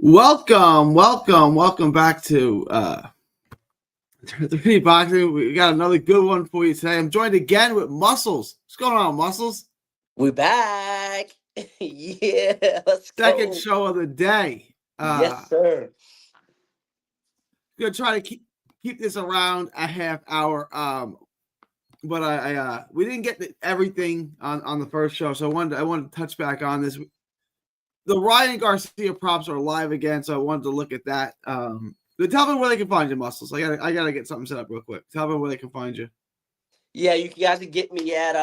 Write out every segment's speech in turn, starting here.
Welcome back to Three Boxing. We got another good one for you today. I'm joined again with Muscles. What's going on, Muscles? We back. Yeah, let's Second go. show of the day. Yes, sir. Gonna try to keep this around a half hour. But I we didn't get everything on the first show, so I wanted to touch back on this. The Ryan Garcia props are live again, so I wanted to look at that. But tell me where they can find you, Muscles. I gotta get something set up real quick. Tell me where they can find you. Yeah, you guys can get me at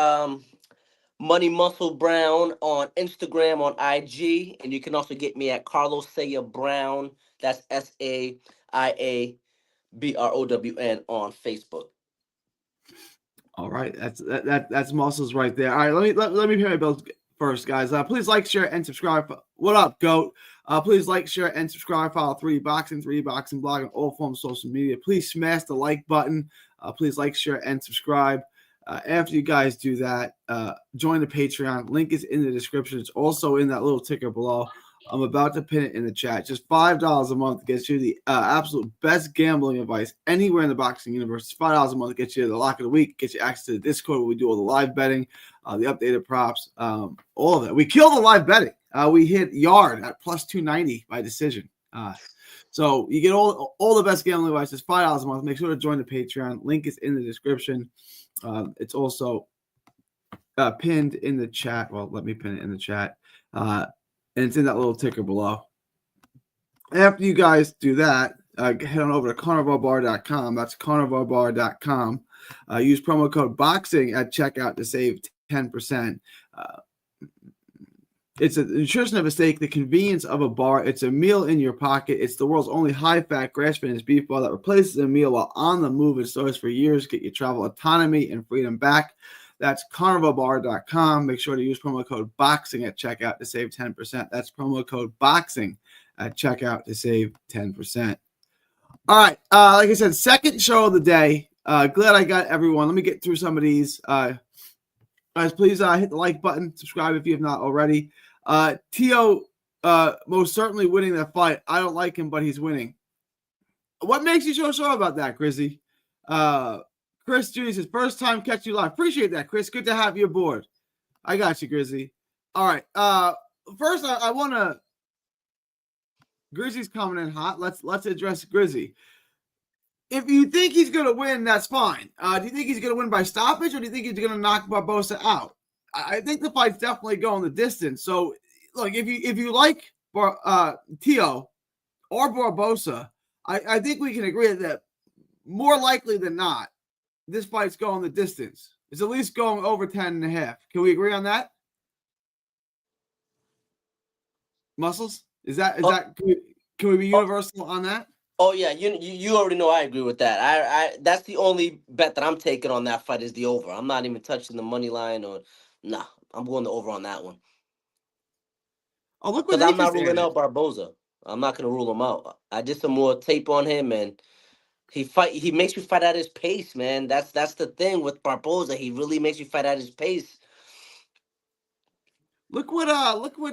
Money Muscle Brown on Instagram on IG, and you can also get me at Carlos Saya Brown. That's SAIABROWN on Facebook. All right, that's Muscles right there. All right, let me pay my bills first, guys. Please like, share, and subscribe. What up, Goat? Please like, share, and subscribe. Follow 3Boxing Blog on all forms of social media. Please smash the like button. Please like, share, and subscribe. After you guys do that, join the Patreon. Link is in the description. It's also in that little ticker below. I'm about to pin it in the chat. Just $5 a month gets you the absolute best gambling advice anywhere in the boxing universe. $5 a month gets you the lock of the week, gets you access to the Discord where we do all the live betting, the updated props, all of it. We killed the live betting. We hit Yard at plus 290 by decision. So you get all the best gambling advice. Just $5 a month. Make sure to join the Patreon. Link is in the description. It's also pinned in the chat. Well, let me pin it in the chat. And it's in that little ticker below. After you guys do that, head on over to carnivalbar.com. That's carnivalbar.com. Use promo code BOXING at checkout to save 10%. It's a nutrition of a steak, the convenience of a bar. It's a meal in your pocket. It's the world's only high-fat, grass-finished beef bar that replaces a meal while on the move and stores for years. Get your travel autonomy and freedom back. That's carnivalbar.com. Make sure to use promo code BOXING at checkout to save 10%. That's promo code BOXING at checkout to save 10%. All right. Like I said, second show of the day. Glad I got everyone. Let me get through some of these. Guys, please hit the like button. Subscribe if you have not already. Tio most certainly winning that fight. I don't like him, but he's winning. What makes you so sure about that, Grizzy? Chris Jr. says, first time catch you live. Appreciate that, Chris. Good to have you aboard. I got you, Grizzy. All right. First, I want to. Grizzy's coming in hot. Let's address Grizzy. If you think he's going to win, that's fine. Do you think he's going to win by stoppage, or do you think he's going to knock Barbosa out? I think the fight's definitely going the distance. So, look, if you like Tio or Barbosa, I think we can agree that more likely than not, this fight's going the distance. It's at least going over 10.5. Can we agree on that? Muscles? Can we be universal on that? Oh yeah, you already know I agree with that. I that's the only bet that I'm taking on that fight is the over. I'm not even touching the money line or nah. I'm going the over on that one. Oh, look what Because they I'm not just ruling added. out Barboza. I'm not gonna rule him out. I did some more tape on him, and he makes me fight at his pace, man. That's the thing with Barboza. He really makes you fight at his pace. Look what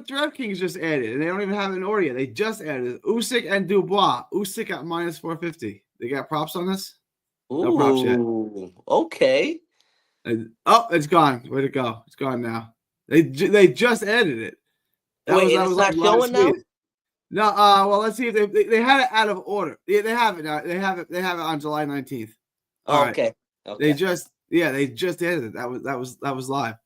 DraftKings just added. They don't even have an order yet. They just added Usyk and Dubois. Usyk at minus 450. They got props on this? Ooh, No props yet. Okay. Oh, it's gone. Way to go. It's gone now. They just added it. Wait, and it's like not showing now? No, well, let's see if they had it out of order. Yeah, they have it now. They have it on July 19th. All right. Okay. They just added it. That was live.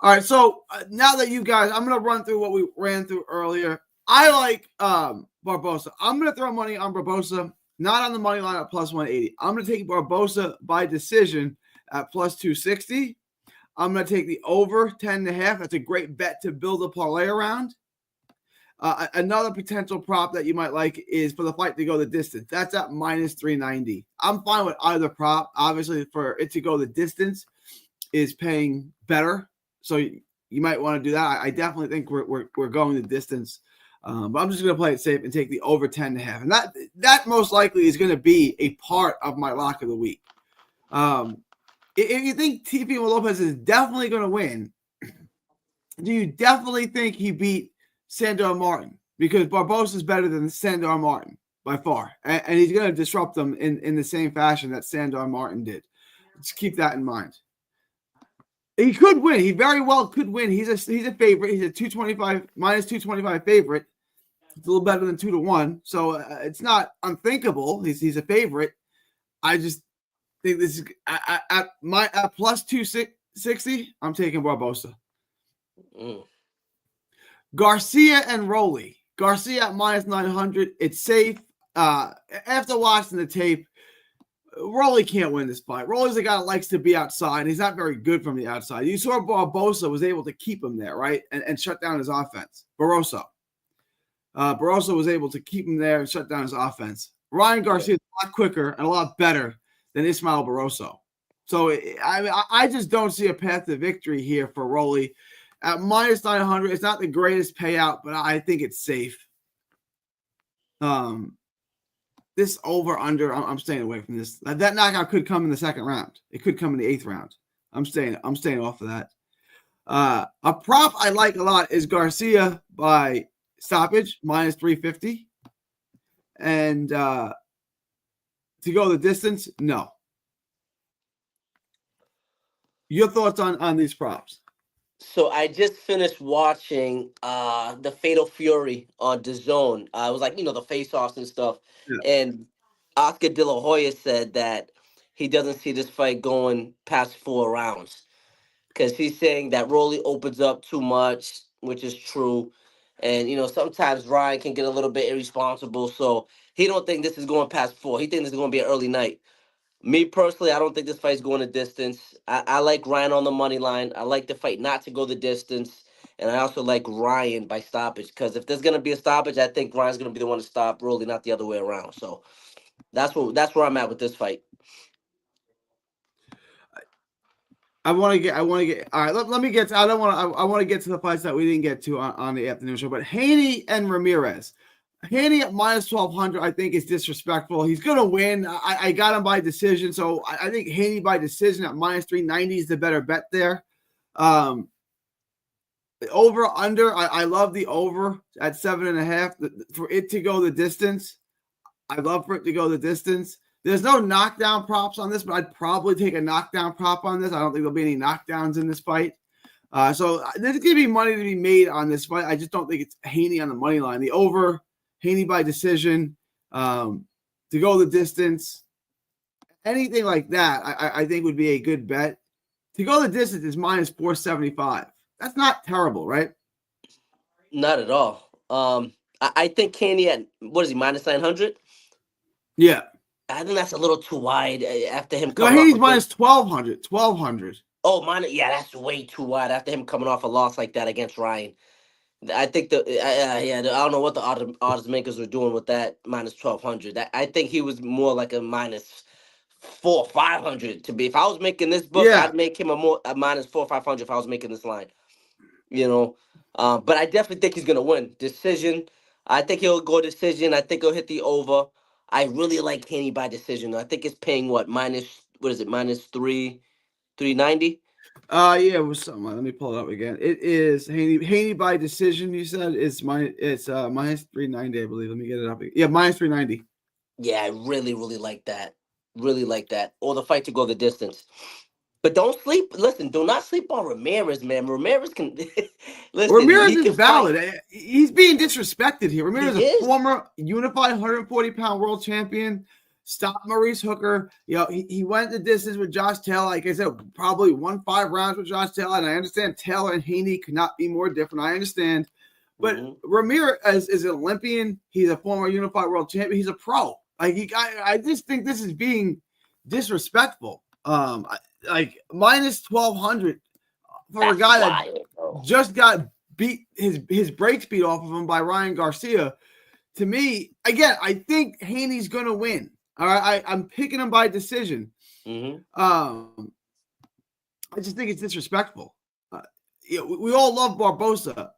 All right, so now that you guys, I'm gonna run through what we ran through earlier. I like Barbosa. I'm gonna throw money on Barbosa, not on the money line at plus 180. I'm gonna take Barbosa by decision at plus 260. I'm gonna take the over 10.5. That's a great bet to build a parlay around. Another potential prop that you might like is for the fight to go the distance. That's at minus 390. I'm fine with either prop. Obviously, for it to go the distance is paying better. So you might want to do that. I definitely think we're going the distance. But I'm just going to play it safe and take the over 10.5. And that most likely is going to be a part of my lock of the week. If you think Teofimo Lopez is definitely going to win, do you definitely think he beat Sandor Martin? because Barbosa is better than Sandor Martin by far, and he's going to disrupt them in the same fashion that Sandor Martin did. Just keep that in mind. He could win. He very well could win. He's a favorite. He's a 225 minus 225 favorite. It's a little better than 2-1, so it's not unthinkable. He's a favorite. I just think this is at plus 260. I'm taking Barbosa. Garcia and Rolly. Garcia at minus 900. It's safe. After watching the tape, Rolly can't win this fight. Rolly's a guy that likes to be outside. He's not very good from the outside. You saw Barbosa was able to keep him there, right? And shut down his offense. Barroso was able to keep him there and shut down his offense. Ryan Garcia is a lot quicker and a lot better than Ismael Barroso. So I just don't see a path to victory here for Rolly. At minus 900, it's not the greatest payout, but I think it's safe. This over-under, I'm staying away from this. That knockout could come in the second round. It could come in the 8th round. I'm staying off of that. A prop I like a lot is Garcia by stoppage, minus 350. And to go the distance, no. Your thoughts on these props? So I just finished watching the Fatal Fury on DAZN. It was like, the face-offs and stuff. Yeah. And Oscar De La Hoya said that he doesn't see this fight going past 4 rounds. Because he's saying that Rolly opens up too much, which is true. And, sometimes Ryan can get a little bit irresponsible. So he don't think this is going past 4. He thinks this is going to be an early night. Me personally, I don't think this fight's going the distance. I like Ryan on the money line. I like the fight not to go the distance. And I also like Ryan by stoppage. Because if there's going to be a stoppage, I think Ryan's going to be the one to stop Rolly, not the other way around. So that's where I'm at with this fight. I want to get. All right, let me get. I want to get to the fights that we didn't get to on the afternoon show. But Haney and Ramirez. Haney at minus 1,200, I think, is disrespectful. He's going to win. I got him by decision. So I think Haney by decision at minus 390 is the better bet there. Over, under, I love the over at 7.5 for it to go the distance. I love for it to go the distance. There's no knockdown props on this, but I'd probably take a knockdown prop on this. I don't think there'll be any knockdowns in this fight. So there's going to be money to be made on this fight. I just don't think it's Haney on the money line. The over, Haney by decision, to go the distance, anything like that, I think would be a good bet. To go the distance is minus 475. That's not terrible, right? Not at all. I think Haney at, what is he, minus 900? Yeah. I think that's a little too wide after him No, coming Haney's off minus 1,200. 1,200. Oh, that's way too wide after him coming off a loss like that against Ryan. I think I don't know what the odds makers were doing with that minus 1,200. I think he was more like a minus 400, 500 to be. If I was making this book, I'd make him a minus 400, 500 if I was making this line. But I definitely think he's gonna win decision. I think he'll go decision. I think he'll hit the over. I really like Haney by decision. I think it's paying minus 390. Yeah, it was something. Let me pull it up again. It is Haney by decision. You said it's minus 390, I believe. Let me get it up. Yeah, minus 390. Yeah, I really, really like that. Really like that. Or the fight to go the distance. But don't sleep. Listen, do not sleep on Ramirez, man. Ramirez can listen. Ramirez is valid. He's being disrespected here. Ramirez is a former unified 140-pound world champion. Stop Maurice Hooker. He went the distance with Josh Taylor. Like I said, probably won 5 rounds with Josh Taylor. And I understand Taylor and Haney could not be more different. I understand. But Ramirez is an Olympian. He's a former unified world champion. He's a pro. I just think this is being disrespectful. Like minus 1,200 for a guy that just got beat his break speed off of him by Ryan Garcia. To me, again, I think Haney's going to win. All right, I'm picking him by decision. I just think it's disrespectful. We all love Barbosa.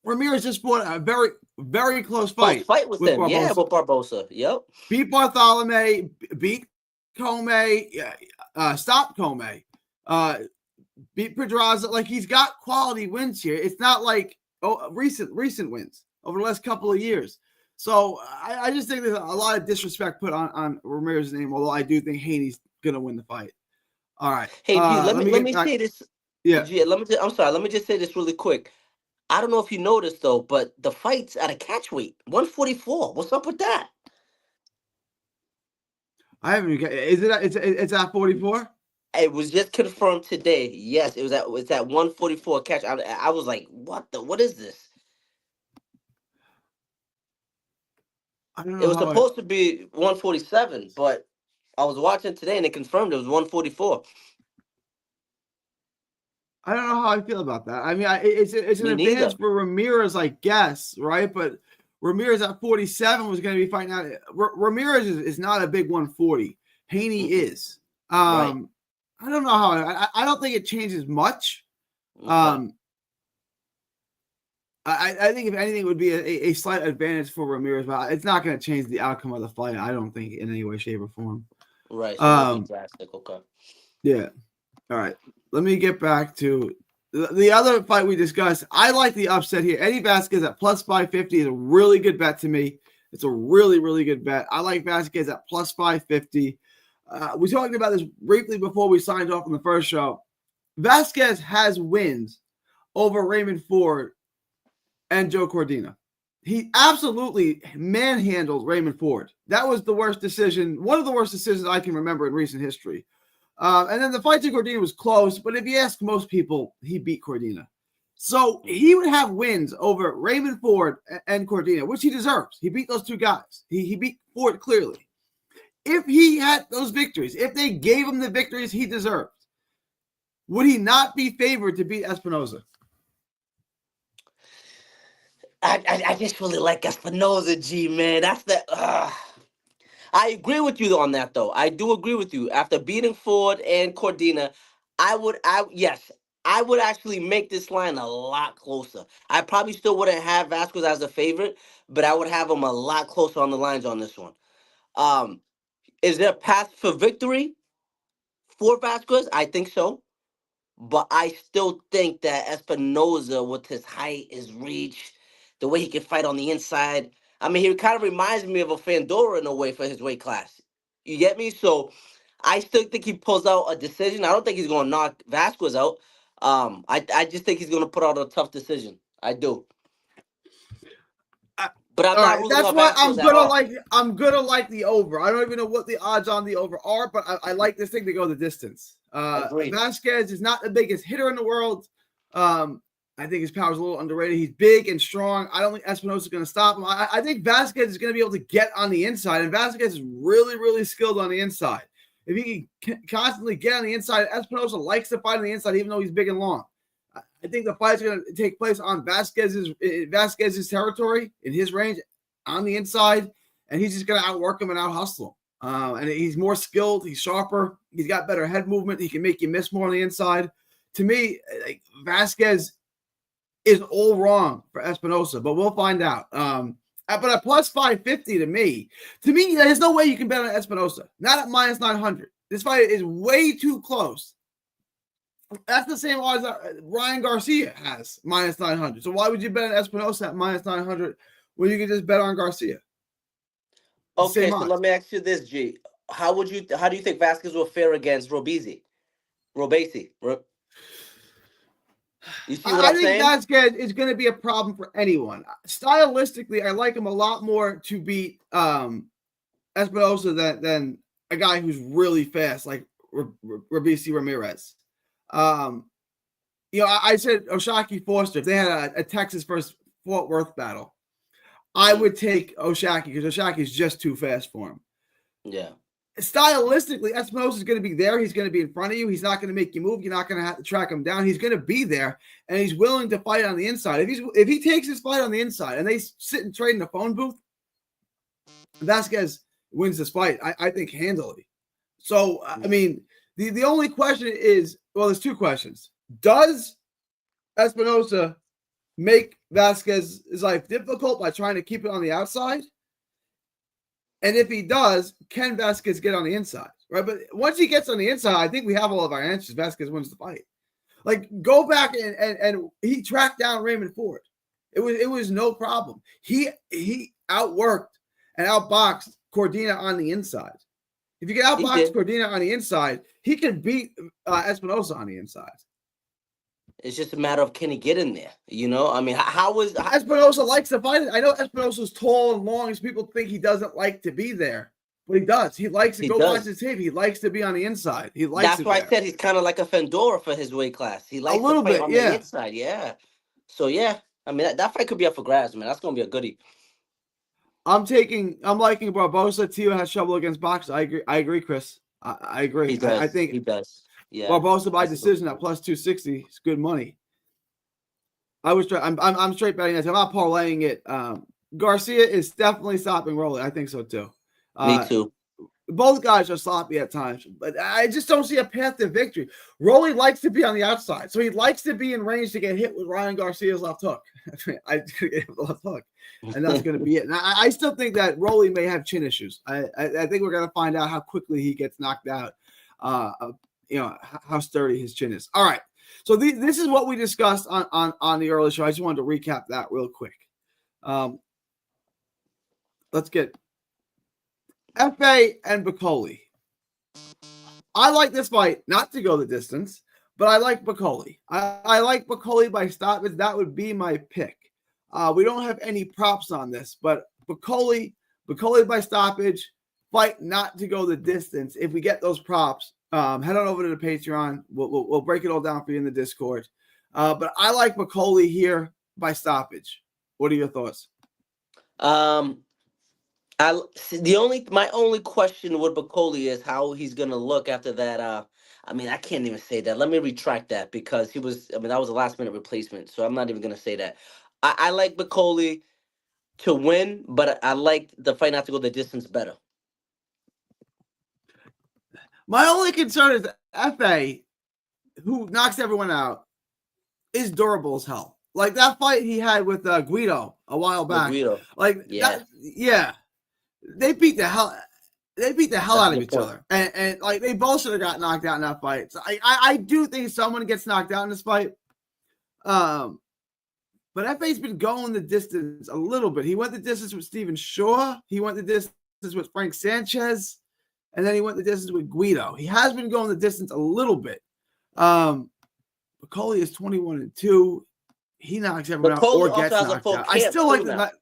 Ramirez just fought a very, very close fight. Fight with him, Barbosa. With Barbosa. Yep. Beat Bartholomew, beat Comey, stopped Comey, beat Pedraza. Like, he's got quality wins here. It's not like recent wins. over the last couple of years. So I just think there's a lot of disrespect put on Ramirez's name, although I do think Haney's going to win the fight. All right. Hey, G, let me back. say this. Yeah. G, I'm sorry. Let me just say this really quick. I don't know if you noticed though, but the fight's at a catch weight, 144. What's up with that? I haven't. Is it? It's at 44. It was just confirmed today. Yes, it's at 144 catch. I was like, what is this? I don't know. It was supposed to be 147, but I was watching today and it confirmed it was 144. I don't know how I feel about that. I mean, it's an Me advantage neither. for Ramirez, I guess, right? But Ramirez at 47 was going to be fighting out. Ramirez is not a big 140. Haney is. Right. I don't know how. I don't think it changes much. Okay. I think if anything, it would be a slight advantage for Ramirez, but it's not going to change the outcome of the fight. I don't think in any way, shape, or form. Right. So it'll be drastic. Okay. Yeah. All right. Let me get back to the other fight we discussed. I like the upset here. Eddie Vasquez at plus 550 is a really good bet to me. It's a really, really good bet. I like Vasquez at plus 550. We talked about this briefly before we signed off on the first show. Vasquez has wins over Raymond Ford and Joe Cordina. He absolutely manhandled Raymond Ford. That was the worst decision, one of the worst decisions I can remember in recent history. And then the fight to Cordina was close, but if you ask most people, he beat Cordina. So he would have wins over Raymond Ford and Cordina, which he deserves. He beat those two guys. He beat Ford clearly. If he had those victories, if they gave him the victories he deserved, would he not be favored to beat Espinoza? I just really like Espinoza, G, man. That's the. I agree with you on that, though. I do agree with you. After beating Ford and Cordina, I would actually make this line a lot closer. I probably still wouldn't have Vasquez as a favorite, but I would have him a lot closer on the lines on this one. Is there a path for victory for Vasquez? I think so. But I still think that Espinoza, with his height, his reach, the way he can fight on the inside, I mean, he kind of reminds me of a Fandora in a way for his weight class. You get me? So I still think he pulls out a decision. I don't think he's going to knock Vasquez out. I just think he's going to put out a tough decision. I do. But I'm not ruling that's out why Vasquez I'm gonna like the over. I don't even know what the odds on the over are, but I like this thing to go the distance. Vasquez is not the biggest hitter in the world. I think his power is a little underrated. He's big and strong. I don't think Espinoza is going to stop him. I think Vasquez is going to be able to get on the inside, and Vasquez is really, really skilled on the inside. If he can constantly get on the inside, Espinoza likes to fight on the inside, even though he's big and long. I think the fight's going to take place on Vasquez's territory, in his range, on the inside, and he's just going to outwork him and out-hustle him. And he's more skilled. He's sharper. He's got better head movement. He can make you miss more on the inside. To me, Vasquez is all wrong for Espinoza, but we'll find out. But at plus 550 to me, there's no way you can bet on Espinoza. Not at minus 900. This fight is way too close. That's the same odds that Ryan Garcia has, minus 900. So why would you bet on Espinoza at minus 900 when you can just bet on Garcia? Okay, so let me ask you this, G. How do you think Vasquez will fare against Robeisy? You see what I'm saying? I think Vasquez is going to be a problem for anyone. Stylistically, I like him a lot more to beat Espinoza than a guy who's really fast like Robeisy Ramirez. I said Oshaki Foster. If they had a Texas versus Fort Worth battle, I would take Oshaki because Oshaki is just too fast for him. Yeah. Stylistically, Espinoza is going to be there. He's going to be in front of you. He's not going to make you move. You're not going to have to track him down. He's going to be there, and he's willing to fight on the inside. If he takes his fight on the inside and they sit and trade in the phone booth, Vasquez wins this fight, I think, handily. So, I mean, the only question is, well, there's two questions. Does Espinoza make Vasquez's life difficult by trying to keep it on the outside? And if he does, can Vasquez get on the inside? Right. But once he gets on the inside, I think we have all of our answers. Vasquez wins the fight. Like, go back and he tracked down Raymond Ford. It was no problem. He outworked and outboxed Cordina on the inside. If you can outbox Cordina on the inside, he can beat Espinosa on the inside. It's just a matter of can he get in there? You know, I mean, how Espinosa likes to fight it? I know Espinosa's tall and long, as people think he doesn't like to be there, but he does. He likes to watch his tape. He likes to be on the inside. He likes. That's why I said he's kind of like a Fendora for his weight class. He likes to fight on the inside. Yeah. So yeah, I mean that fight could be up for grabs, man. That's gonna be a goodie. I'm liking Barbosa. Tio has trouble against boxers. I agree, Chris. I agree. He does. I think he does. Yeah. Barbosa by decision at plus 260 is good money. I'm straight betting that. I'm not parlaying it. Garcia is definitely stopping Rolly. I think so too. Me too. Both guys are sloppy at times, but I just don't see a path to victory. Rolly likes to be on the outside, so he likes to be in range to get hit with Ryan Garcia's left hook. I get hit with the left hook, and that's going to be it. And I still think that Rolly may have chin issues. I think we're going to find out how quickly he gets knocked out. You know how sturdy his chin is. All right, so this is what we discussed on the early show. I just wanted to recap that real quick. Let's get Efe and Bakole. I like this fight not to go the distance, but I like Bakole. I like Bakole by stoppage. That would be my pick. We don't have any props on this, but Bakole by stoppage, fight not to go the distance. If we get those props, head on over to the Patreon. We'll break it all down for you in the Discord. But I like Bakole here by stoppage. What are your thoughts? My only question with Bakole is how he's gonna look after that. I mean, I can't even say that. Let me retract that because that was a last minute replacement. So I'm not even gonna say that. I like Bakole to win, but I like the fight not to go the distance better. My only concern is Efe, who knocks everyone out, is durable as hell. Like that fight he had with Guido a while back. They beat the hell out of each other. And like they both should have got knocked out in that fight. So I do think someone gets knocked out in this fight. But Efe's been going the distance a little bit. He went the distance with Steven Shaw. He went the distance with Frank Sanchez. And then he went the distance with Guido. He has been going the distance a little bit. Bakole is 21-2. He knocks everyone out or gets knocked out. I still like that.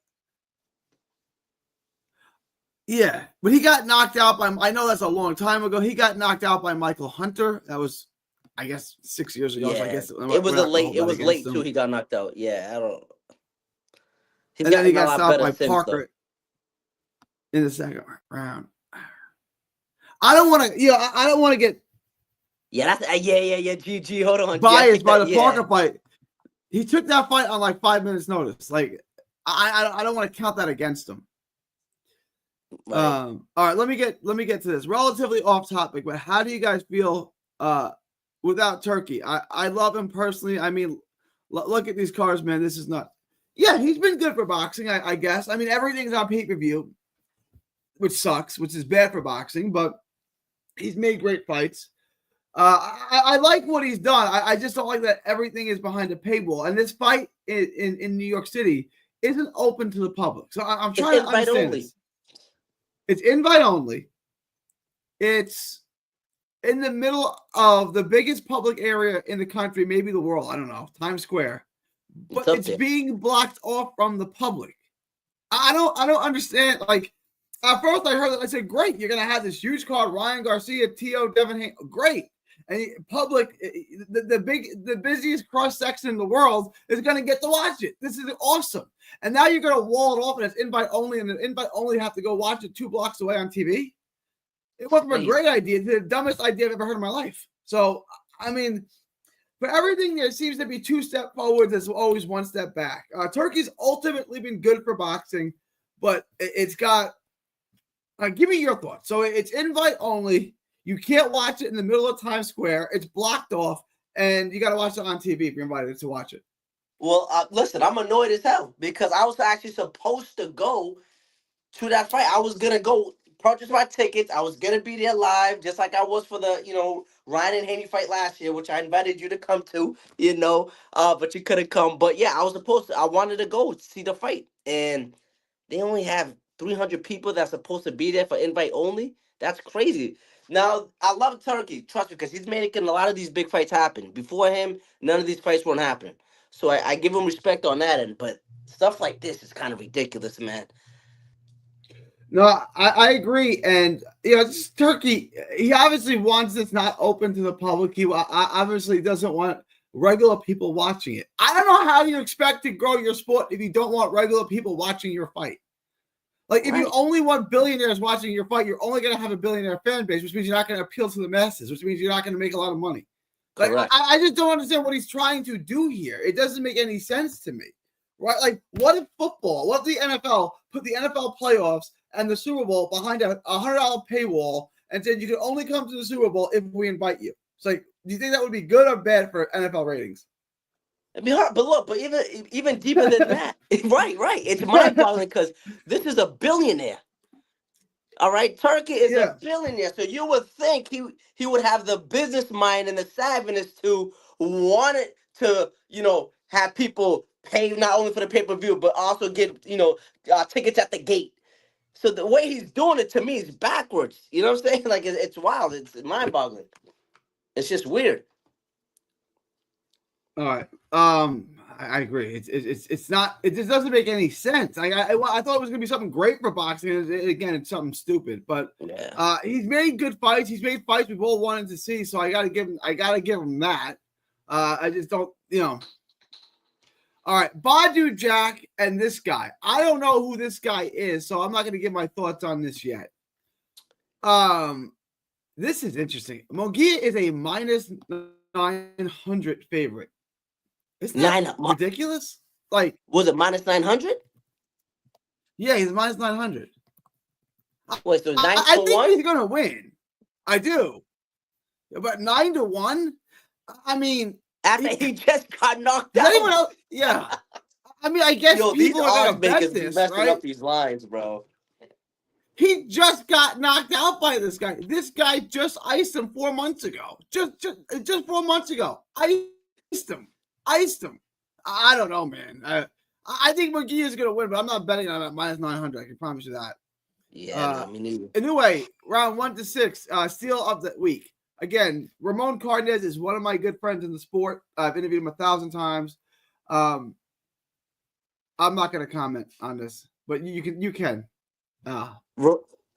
Yeah, but he got knocked out by, I know that's a long time ago. He got knocked out by Michael Hunter. That was, I guess, 6 years ago. Yeah. So I guess it was late too. He got knocked out. Yeah, I don't. And then he got stopped by Parker in the second round. I don't want to, I don't want to get GG, hold on. biased by the Parker fight. He took that fight on like 5 minutes notice. Like, I don't want to count that against him. Right. All right, let me get to this. Relatively off topic, but how do you guys feel without Turki? I love him personally. I mean, look at these cards, man. This is not. Yeah, he's been good for boxing, I guess. I mean, everything's on pay-per-view, which sucks, which is bad for boxing, but he's made great fights. I like what he's done. I just don't like that everything is behind a paywall. And this fight in New York City isn't open to the public. So I'm trying to understand this. It's invite only. It's in the middle of the biggest public area in the country, maybe the world. I don't know, Times Square. But it's being blocked off from the public. I don't understand. Like, at first I heard that, I said, great, you're gonna have this huge card, Ryan Garcia, Tio, Devin Haney, great. And public, the busiest cross section in the world is going to get to watch it. This is awesome. And now you're going to wall it off, and it's invite only, and the invite only have to go watch it 2 blocks away on TV. It went from a great idea to the dumbest idea I've ever heard in my life. So, I mean, for everything, there seems to be 2 steps forward. There's always 1 step back. Turki's ultimately been good for boxing, but it's got. Give me your thoughts. So it's invite only. You can't watch it in the middle of Times Square. It's blocked off, and you got to watch it on TV if you're invited to watch it. Well, listen, I'm annoyed as hell because I was actually supposed to go to that fight. I was going to go purchase my tickets. I was going to be there live just like I was for the, Ryan and Haney fight last year, which I invited you to come to, but you couldn't come. But yeah, I wanted to go see the fight. And they only have 300 people that's supposed to be there for invite only. That's crazy. Now, I love Turkey, trust me, because he's making a lot of these big fights happen. Before him, none of these fights weren't happening. So I give him respect on that end. But stuff like this is kind of ridiculous, man. No, I agree. And, Turkey, he obviously wants this not open to the public. He obviously doesn't want regular people watching it. I don't know how you expect to grow your sport if you don't want regular people watching your fight. Like, if you only want billionaires watching your fight, you're only going to have a billionaire fan base, which means you're not going to appeal to the masses, which means you're not going to make a lot of money. Like, I just don't understand what he's trying to do here. It doesn't make any sense to me. Right? Like, what if the NFL put the NFL playoffs and the Super Bowl behind a $100 paywall and said you can only come to the Super Bowl if we invite you? It's like, do you think that would be good or bad for NFL ratings? It'd be hard, but look, even deeper than that, right? It's mind-boggling because this is a billionaire. All right, Turkey is a billionaire, so you would think he would have the business mind and the savviness to want it to, have people pay not only for the pay-per-view but also get tickets at the gate. So the way he's doing it to me is backwards. You know what I'm saying? Like it's wild. It's mind-boggling. It's just weird. All right. I agree. It's not. It just doesn't make any sense. I thought it was gonna be something great for boxing. Again, it's something stupid. But he's made good fights. He's made fights we've all wanted to see. So I gotta give him that. I just don't. All right, Badu Jack and this guy. I don't know who this guy is, so I'm not going to give my thoughts on this yet. This is interesting. Munguia is a minus 900 favorite. Isn't that ridiculous? Like, was it minus 900? Yeah, he's minus 900. Wait, so 9 I to think 1? he's going to win. I do. But 9 to 1? I mean, after he just got knocked out. Anyone else? Yeah. I mean, I guess people are going to bet this, messing up these lines, bro. He just got knocked out by this guy. This guy just iced him 4 months ago. Just 4 months ago. Iced him. I don't know, man. I think Munguia is going to win, but I'm not betting on it minus 900. I can promise you that. Yeah, me neither. Anyway, round 1 to 6, steal of the week. Again, Ramon Cardenas is one of my good friends in the sport. I've interviewed him 1,000 times. I'm not going to comment on this, but you can.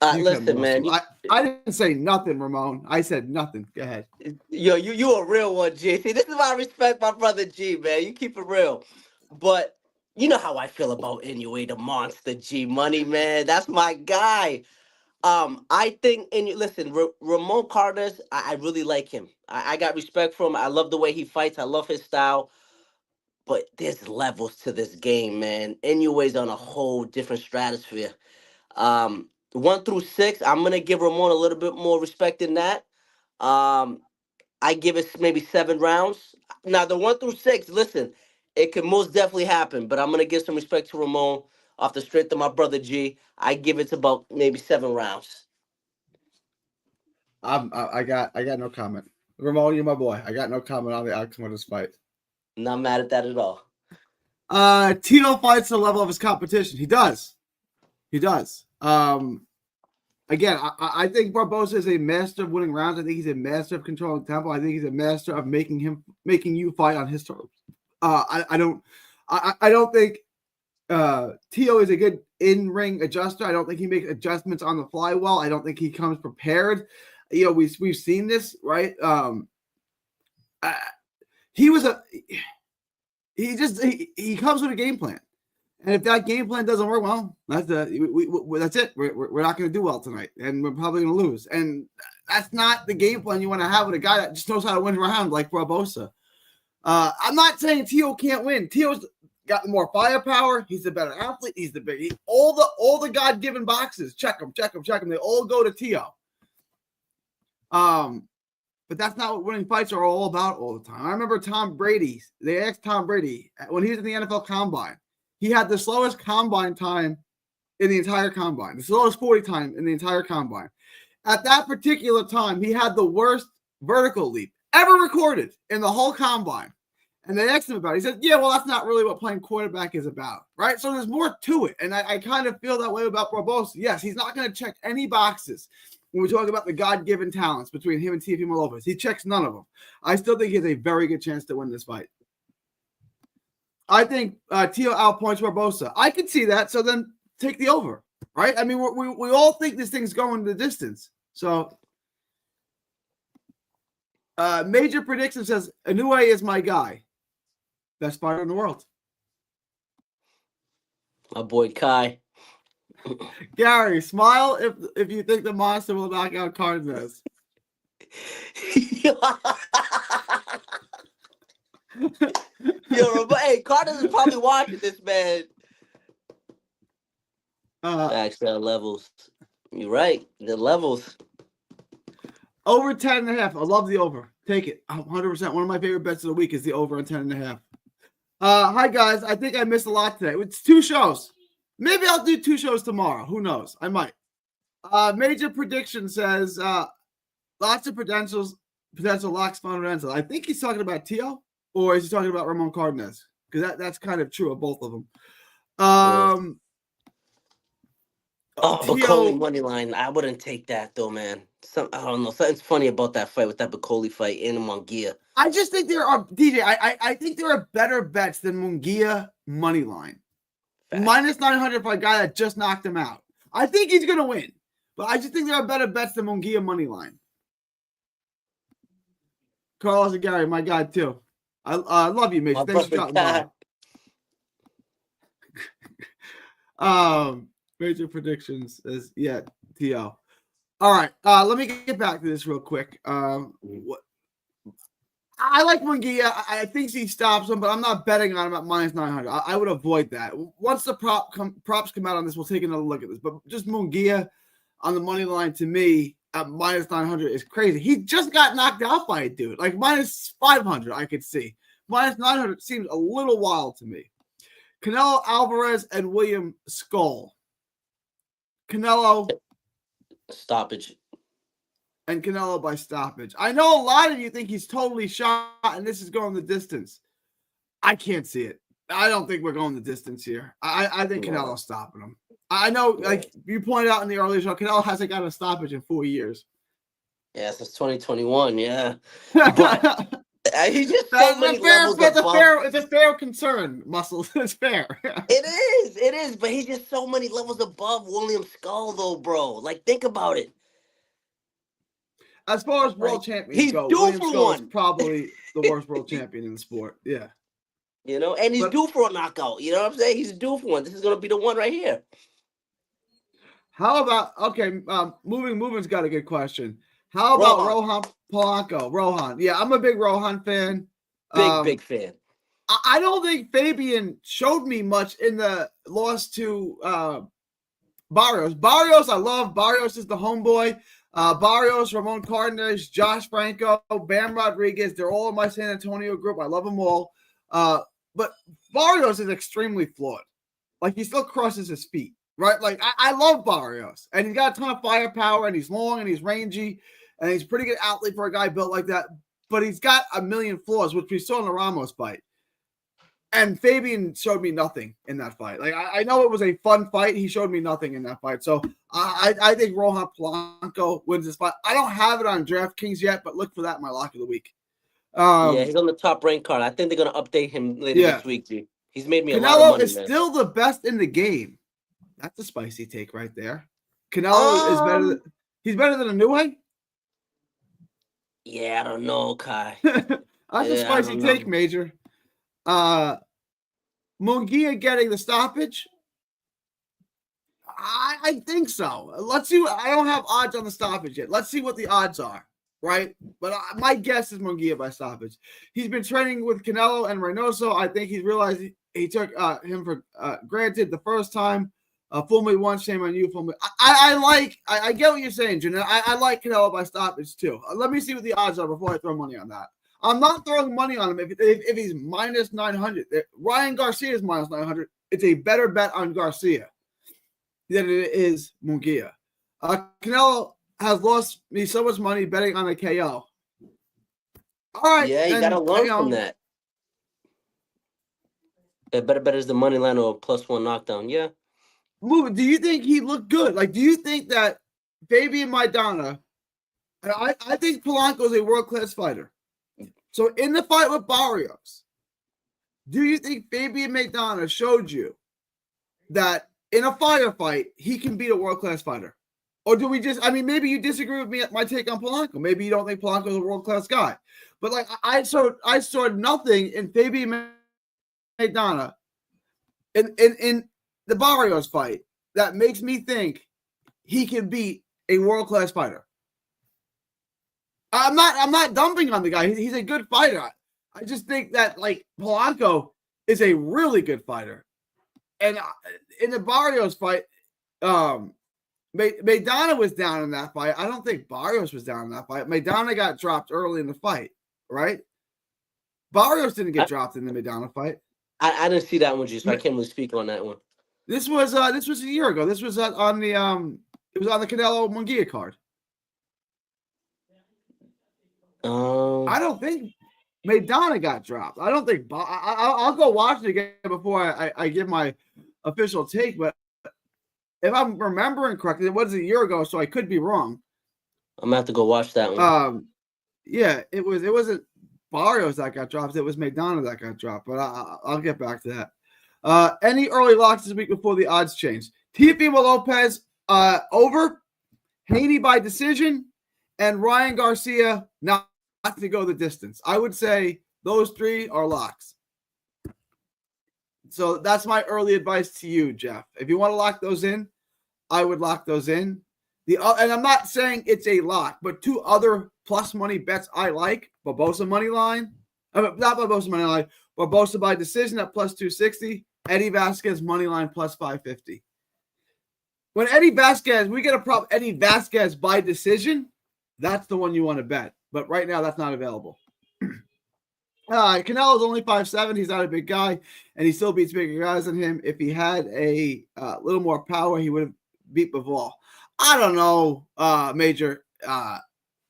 Listen, man. I didn't say nothing, Ramon. I said nothing. Go ahead. Yo, you a real one, G. See, this is why I respect my brother G, man. You keep it real. But you know how I feel about Inoue, the monster G Money, man. That's my guy. I think, and listen, Ramon Cardenas, I really like him. I got respect for him. I love the way he fights. I love his style. But there's levels to this game, man. Inoue's on a whole different stratosphere. 1 through 6, I'm going to give Ramon a little bit more respect than that. I give it maybe 7 rounds. Now, the 1 through 6, listen, it could most definitely happen. But I'm going to give some respect to Ramon. Off the strength of my brother G, I give it to about maybe 7 rounds. I got no comment. Ramon, you're my boy. I got no comment on the outcome of this fight. Not mad at that at all. Tito fights the level of his competition. He does. Again, I think Barboza is a master of winning rounds. I think he's a master of controlling tempo. I think he's a master of making you fight on his terms. I don't think Tio is a good in-ring adjuster. I don't think he makes adjustments on the fly well. I don't think he comes prepared. We've seen this, right? He comes with a game plan, and if that game plan doesn't work, well, that's it. We're not going to do well tonight, and we're probably going to lose. And that's not the game plan you want to have with a guy that just knows how to win rounds like Barboza. I'm not saying Tio can't win. Tio's got more firepower. He's a better athlete. He's the big. All the God-given boxes. Check them. They all go to Tio. But that's not what winning fights are all about all the time. I remember Tom Brady. They asked Tom Brady when he was in the NFL Combine. He had the slowest combine time in the entire combine. The slowest 40 time in the entire combine. At that particular time, he had the worst vertical leap ever recorded in the whole combine. And they asked him about it. He said, yeah, well, that's not really what playing quarterback is about, right? So there's more to it. And I kind of feel that way about Barbosa. Yes, he's not going to check any boxes when we talk about the God-given talents between him and Teofimo Lopez. He checks none of them. I still think he has a very good chance to win this fight. I think Tio outpoints Barbosa. I could see that. So then take the over, right? I mean, we all think this thing's going the distance. So Major Prediction says, Inoue is my guy. Best fighter in the world. My boy Kai. Gary, smile if you think the monster will knock out Cardenas. Yo, hey, Cardenas is probably watching this, man. Actually, levels. You're right. The levels. Over 10.5. I love the over. Take it. 100%. One of my favorite bets of the week is the over on 10.5. Hi, guys. I think I missed a lot today. It's 2 shows. Maybe I'll do 2 shows tomorrow. Who knows? I might. Major Prediction says lots of potential locks fundamental. I think he's talking about Tio, or is he talking about Ramon Cardenas? Because that's kind of true of both of them. Bacoli money line. I wouldn't take that though, man. I don't know. Something's funny about that fight with that Bacoli fight in Munguia. I just think there are DJ. I think there are better bets than Munguia money line. Minus 900 for a guy that just knocked him out. I think he's gonna win, but I just think there are better bets than Munguia money line. Carlos and Gary, my guy too. I love you, mate. Thanks for dropping by. Major Predictions is T.O. All right, let me get back to this real quick. I like Munguia. I think he stops him, but I'm not betting on him at minus 900. I would avoid that. Once the props come out on this, we'll take another look at this. But just Munguia on the money line to me at minus 900 is crazy. He just got knocked out by a dude. Like minus 500, I could see. Minus 900 seems a little wild to me. Canelo Alvarez and William Skull. Canelo stoppage. And Canelo by stoppage. I know a lot of you think he's totally shot and this is going the distance. I can't see it. I don't think we're going the distance here. I think Canelo's stopping him. I know, like you pointed out in the earlier show, Canelo hasn't got a stoppage in 4 years. Yeah, since 2021, yeah. But he's just so many levels above. It's a fair concern, Muscles. It's fair. It is. But he's just so many levels above William Skull, though, bro. Like, think about it. As far as world champions go, William Skull is probably the worst world champion in the sport. Yeah. You know, and he's due for a knockout. You know what I'm saying? He's due for one. This is going to be the one right here. How about, Moving's got a good question. How about Rohan Polanco? Rohan. Yeah, I'm a big Rohan fan. Big fan. I don't think Fabian showed me much in the loss to Barrios. Barrios, I love. Barrios is the homeboy. Barrios, Ramon Cardenas, Josh Franco, Bam Rodriguez. They're all in my San Antonio group. I love them all. But Barrios is extremely flawed. Like, he still crosses his feet, right? Like, I love Barrios. And he's got a ton of firepower, and he's long, and he's rangy, and he's a pretty good athlete for a guy built like that. But he's got a million flaws, which we saw in the Ramos fight. And Fabian showed me nothing in that fight. Like, I know it was a fun fight. He showed me nothing in that fight. So I think Rohan Polanco wins this fight. I don't have it on DraftKings yet, but look for that in my lock of the week. He's on the top ranked card. I think they're going to update him later this week, G. He's made me a lot of money, is still the best in the game. That's a spicy take right there. Canelo is better. He's better than Inoue? Yeah, I don't know, Kai. That's a spicy take, Major. Munguia getting the stoppage? I think so. Let's see. I don't have odds on the stoppage yet. Let's see what the odds are, right? But my guess is Munguia by stoppage. He's been training with Canelo and Reynoso. I think he's realized he took him for granted the first time. Fool me once, shame on you. Fool me. I get what you're saying, Jen. I like Canelo by stoppage too. Let me see what the odds are before I throw money on that. I'm not throwing money on him if he's minus 900. Ryan Garcia is minus 900. It's a better bet on Garcia than it is Munguia. Canelo has lost me so much money betting on a KO. All right. Yeah, you then, gotta learn from that. Better is the money line or a +1 knockdown. Yeah. Do you think he looked good? Like, do you think that Fabian Maidana? I think Polanco is a world-class fighter. So in the fight with Barrios, do you think Fabian Maidana showed you that in a firefight he can beat a world-class fighter? Or do we just, I mean, maybe you disagree with me at my take on Polanco. Maybe you don't think Polanco is a world-class guy. But like I saw nothing in Fabian Maidana in the Barrios fight that makes me think he can beat a world-class fighter. I'm not dumping on the guy. He's a good fighter. I just think that like Polanco is a really good fighter. And in the Barrios fight, Maidana was down in that fight. I don't think Barrios was down in that fight. Maidana got dropped early in the fight, right? Barrios didn't get dropped in the Maidana fight. I didn't see that one, so I can't really speak on that one. This was a year ago. This was on the it was on the Canelo Munguia card. I don't think Maidana got dropped. I don't think I'll go watch it again before I give my official take. But if I'm remembering correctly, it was a year ago, so I could be wrong. I'm gonna have to go watch that one. Yeah, it wasn't Barrios that got dropped. It was Maidana that got dropped. But I'll get back to that. Any early locks this week before the odds change? Teofimo Lopez over, Haney by decision, and Ryan Garcia not to go the distance. I would say those three are locks. So that's my early advice to you, Jeff. If you want to lock those in, I would lock those in. And I'm not saying it's a lock, but two other plus money bets I like: Barbosa money line, not Barbosa money line, Barbosa by decision at plus 260, Eddie Vasquez money line plus 550. When we get a prop Eddie Vasquez by decision, that's the one you want to bet. But right now, that's not available. Canelo's only 5'7". He's not a big guy, and he still beats bigger guys than him. If he had a little more power, he would have beat Bivol. I don't know, Major.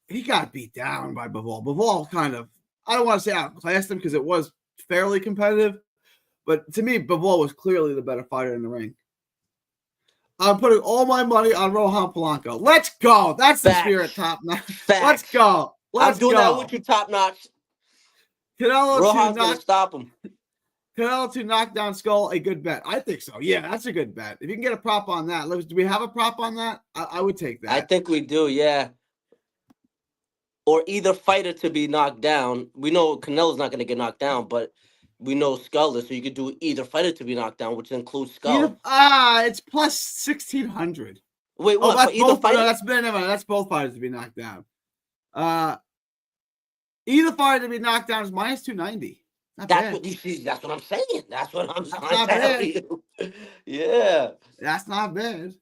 He got beat down by Bivol. Bivol kind of, I don't want to say outclassed him because it was fairly competitive, but to me, Bivol was clearly the better fighter in the ring. I'm putting all my money on Rohan Polanco. Let's go. That's the spirit, top notch. Let's go. I'm doing that with you, top notch. Rohan's going to stop him. Canelo to knock down Skull, a good bet. I think so. Yeah, that's a good bet. If you can get a prop on that. Do we have a prop on that? I would take that. I think we do, yeah. Or either fighter to be knocked down. We know Canelo's not going to get knocked down, but we know Skull is, so you could do either fighter to be knocked down, which includes Skull. It's plus 1,600. Wait, what? That's either fighter? No, that's both fighters to be knocked down. Either fighter to be knocked down is minus 290. That's what you see. That's what I'm saying. That's what I'm trying to tell you. Yeah. That's not bad.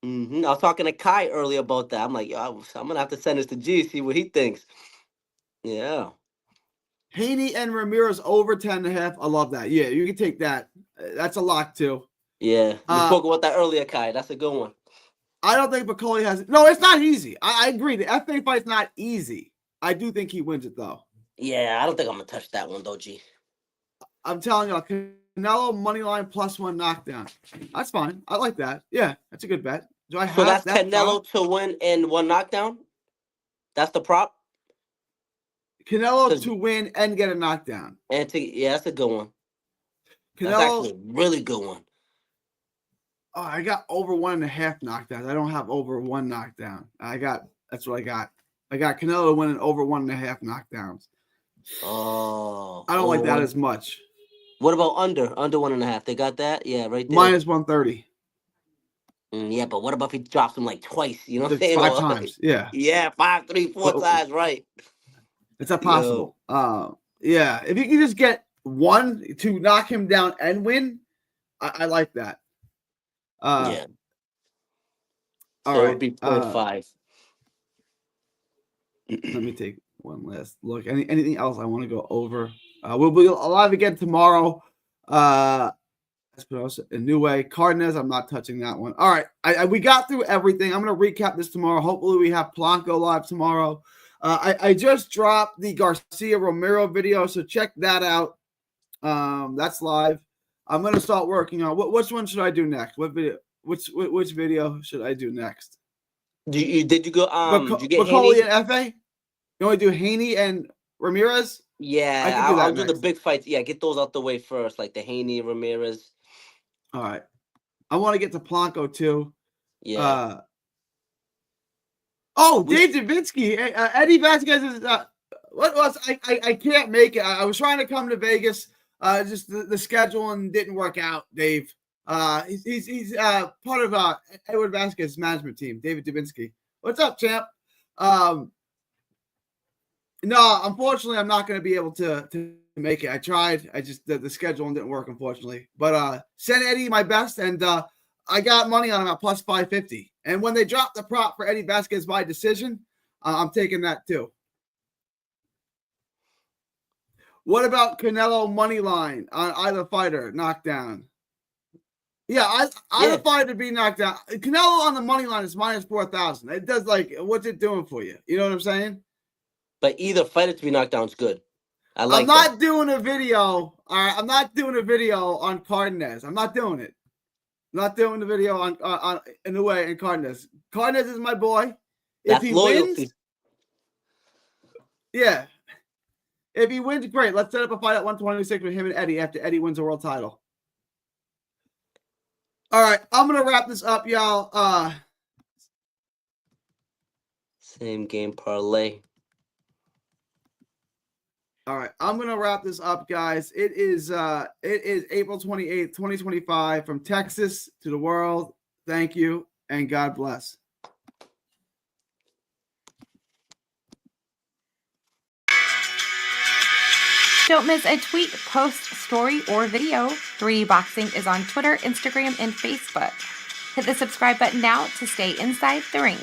I was talking to Kai earlier about that. I'm like, yo, I'm going to have to send this to G, see what he thinks. Yeah. Haney and Ramirez over 10.5. I love that. Yeah, you can take that. That's a lock too. Yeah. We spoke about that earlier, Kai. That's a good one. I don't think Bakoli has. No, it's not easy. I agree. The FA fight's not easy. I do think he wins it though. Yeah, I don't think I'm gonna touch that one though, G. I'm telling you, Canelo money line plus 1 knockdown. That's fine. I like that. Yeah, that's a good bet. So that's Canelo to win and 1 knockdown? That's the prop? Canelo to win and get a knockdown. Yeah, that's a good one. Canelo, that's actually a really good one. Oh, I got over 1.5 knockdowns. I don't have over 1 knockdown. That's what I got. I got Canelo winning over 1.5 knockdowns. Oh. I don't like that as much. What about under 1.5? They got that? Yeah, right there. Minus 130. Yeah, but what about if he drops him like twice? You know what I'm saying? 5 times. Yeah. Yeah, 5, 3, 4 times, right. It's not possible. Yeah. If you can just get 1 to knock him down and win, I like that. Yeah. All so right. It would be 0.5. Let me take one last look. Anything else I want to go over? We'll be live again tomorrow. Espinosa, Inoue, Cardenas. I'm not touching that one. All right. We got through everything. I'm going to recap this tomorrow. Hopefully we have Polanco live tomorrow. I just dropped the Garcia Romero video, so check that out. That's live. I'm gonna start working on which one should I do next? What video? Which video should I do next? Did you go? Did you get McCauley Haney? and Fa? You want to do Haney and Ramirez? Yeah, I'll do the big fights. Yeah, get those out the way first, like the Haney, Ramirez. All right. I want to get to Blanco too. Yeah. Dave Dubinsky. Eddie Vasquez is what was I can't make it. I was trying to come to Vegas. Just the scheduling didn't work out, Dave. He's part of Edward Vasquez's management team, David Dubinsky. What's up, champ? No, unfortunately, I'm not going to be able to make it. I tried. I just the scheduling didn't work, unfortunately. But send Eddie my best, and I got money on him at plus 550. And when they drop the prop for Eddie Vasquez by decision, I'm taking that too. What about Canelo money line on either fighter knockdown? Yeah, either fighter to be knocked down. Canelo on the money line is minus 4,000. It does what's it doing for you? You know what I'm saying? But either fighter to be knocked down is good. I'm not doing a video. All right, I'm not doing a video on Cardenas. I'm not doing it. I'm not doing the video on in the way in Cardenas. Cardenas is my boy. That's loyalty. Wins, yeah. If he wins, great. Let's set up a fight at 126 with him and Eddie after Eddie wins a world title. All right, I'm gonna wrap this up, y'all. Same game parlay. All right, I'm gonna wrap this up, guys. It is April 28th, 2025, from Texas to the world. Thank you, and God bless. Don't miss a tweet, post, story, or video. 3D Boxing is on Twitter, Instagram, and Facebook. Hit the subscribe button now to stay inside the ring.